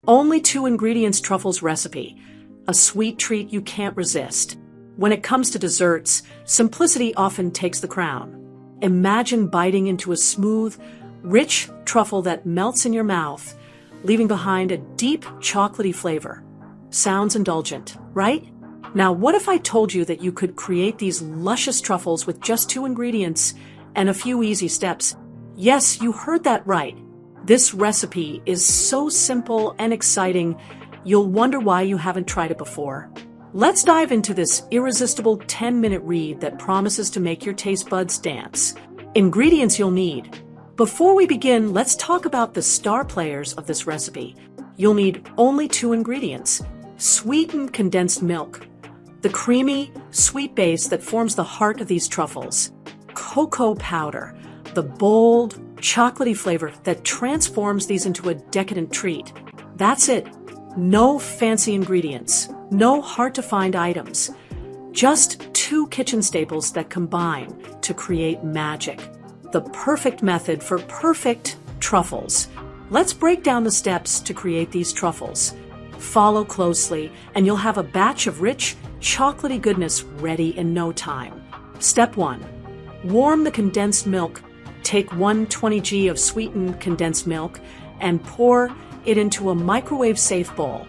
Only 2 ingredients truffles recipe, a sweet treat you can't resist. When it comes to desserts, simplicity often takes the crown. Imagine biting into a smooth, rich truffle that melts in your mouth, leaving behind a deep chocolatey flavor. Sounds indulgent, right? Now, what if I told you that you could create these luscious truffles with just 2 ingredients and a few easy steps? Yes, you heard that right. This recipe is so simple and exciting, you'll wonder why you haven't tried it before. Let's dive into this irresistible 10-minute read that promises to make your taste buds dance. Ingredients you'll need. Before we begin, let's talk about the star players of this recipe. You'll need only 2 ingredients: sweetened condensed milk, the creamy, sweet base that forms the heart of these truffles; cocoa powder, the bold, chocolatey flavor that transforms these into a decadent treat. That's it. No fancy ingredients, no hard-to-find items. Just 2 kitchen staples that combine to create magic. The perfect method for perfect truffles. Let's break down the steps to create these truffles. Follow closely, and you'll have a batch of rich, chocolatey goodness ready in no time. Step 1. Warm the condensed milk. Take 120 g of sweetened condensed milk and pour it into a microwave-safe bowl.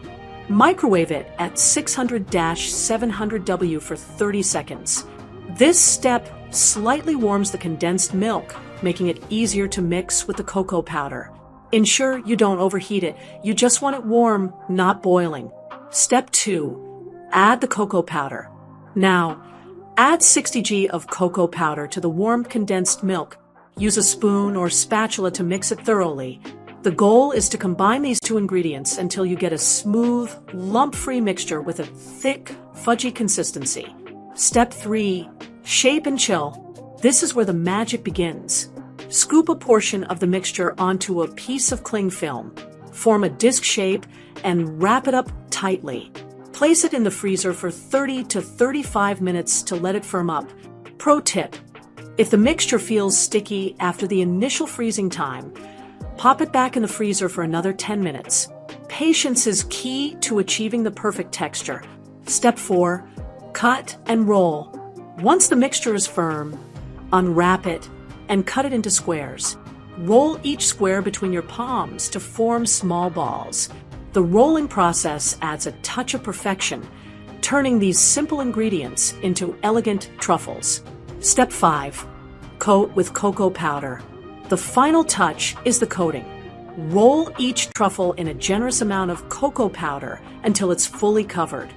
Microwave it at 600-700 W for 30 seconds. This step slightly warms the condensed milk, making it easier to mix with the cocoa powder. Ensure you don't overheat it. You just want it warm, not boiling. Step 2. Add the cocoa powder. Now, add 60 g of cocoa powder to the warm condensed milk. Use a spoon or spatula to mix it thoroughly. The goal is to combine these 2 ingredients until you get a smooth, lump-free mixture with a thick, fudgy consistency. Step 3. Shape and chill. This is where the magic begins. Scoop a portion of the mixture onto a piece of cling film. Form a disc shape and wrap it up tightly. Place it in the freezer for 30 to 35 minutes to let it firm up. Pro tip: if the mixture feels sticky after the initial freezing time, pop it back in the freezer for another 10 minutes. Patience is key to achieving the perfect texture. Step 4. Cut and roll. Once the mixture is firm, unwrap it and cut it into squares. Roll each square between your palms to form small balls. The rolling process adds a touch of perfection, turning these simple ingredients into elegant truffles. Step 5. Coat with cocoa powder. The final touch is the coating. Roll each truffle in a generous amount of cocoa powder until it's fully covered.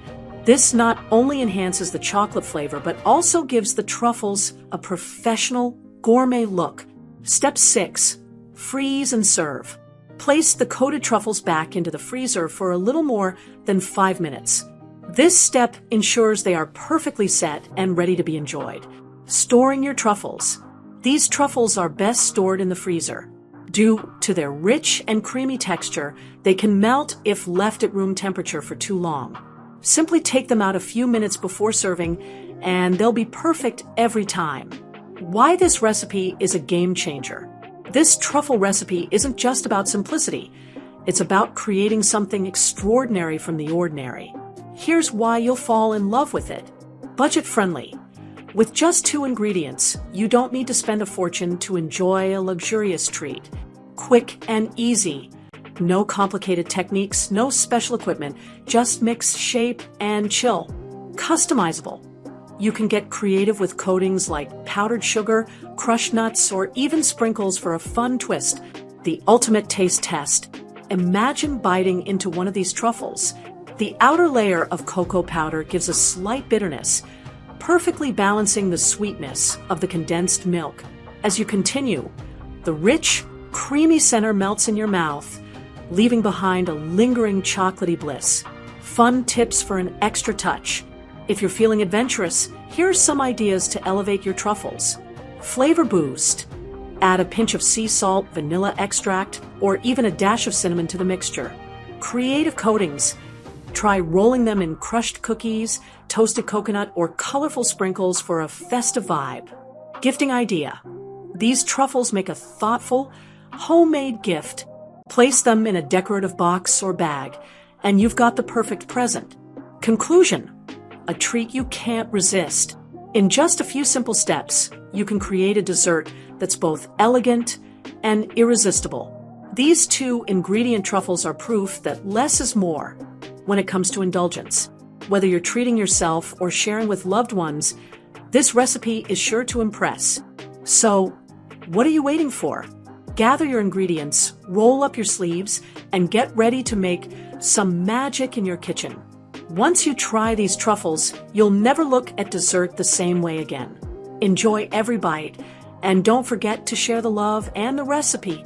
This not only enhances the chocolate flavor, but also gives the truffles a professional, gourmet look. Step 6. Freeze and serve. Place the coated truffles back into the freezer for a little more than 5 minutes. This step ensures they are perfectly set and ready to be enjoyed. Storing your truffles. These truffles are best stored in the freezer. Due to their rich and creamy texture, they can melt if left at room temperature for too long. Simply take them out a few minutes before serving, and they'll be perfect every time. Why this recipe is a game changer. This truffle recipe isn't just about simplicity. It's about creating something extraordinary from the ordinary. Here's why you'll fall in love with it. Budget-friendly. With just 2 ingredients, you don't need to spend a fortune to enjoy a luxurious treat. Quick and easy. No complicated techniques, no special equipment, just mix, shape, and chill. Customizable. You can get creative with coatings like powdered sugar, crushed nuts, or even sprinkles for a fun twist. The ultimate taste test. Imagine biting into one of these truffles. The outer layer of cocoa powder gives a slight bitterness, perfectly balancing the sweetness of the condensed milk. As you continue, the rich, creamy center melts in your mouth, leaving behind a lingering chocolatey bliss. Fun tips for an extra touch. If you're feeling adventurous, here are some ideas to elevate your truffles. Flavor boost. Add a pinch of sea salt, vanilla extract, or even a dash of cinnamon to the mixture. Creative coatings. Try rolling them in crushed cookies, toasted coconut, or colorful sprinkles for a festive vibe. Gifting idea. These truffles make a thoughtful, homemade gift. Place them in a decorative box or bag, and you've got the perfect present. Conclusion: a treat you can't resist. In just a few simple steps, you can create a dessert that's both elegant and irresistible. These 2-ingredient truffles are proof that less is more when it comes to indulgence. Whether you're treating yourself or sharing with loved ones, this recipe is sure to impress. So, what are you waiting for? Gather your ingredients, roll up your sleeves, and get ready to make some magic in your kitchen. Once you try these truffles, you'll never look at dessert the same way again. Enjoy every bite, and don't forget to share the love and the recipe.